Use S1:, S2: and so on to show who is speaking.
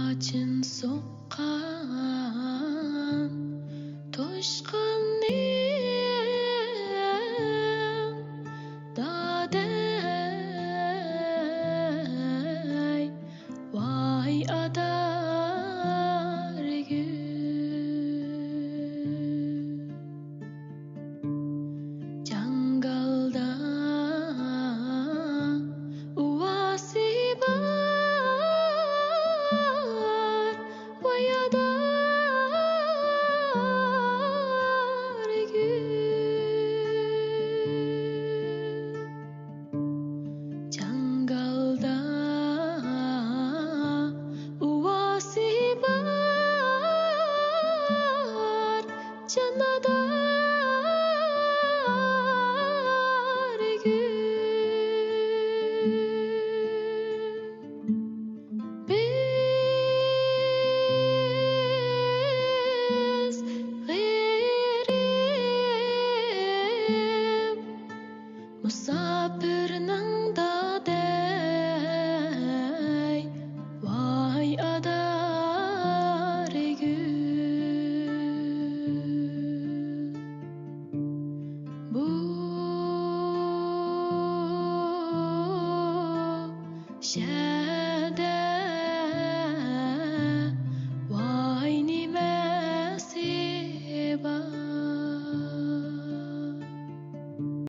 S1: Acın soqqan toshqinning daday voy adargul jangalda uvasi bar voy adargul jangalda uvasi bar janadargul biz g'irib musafirning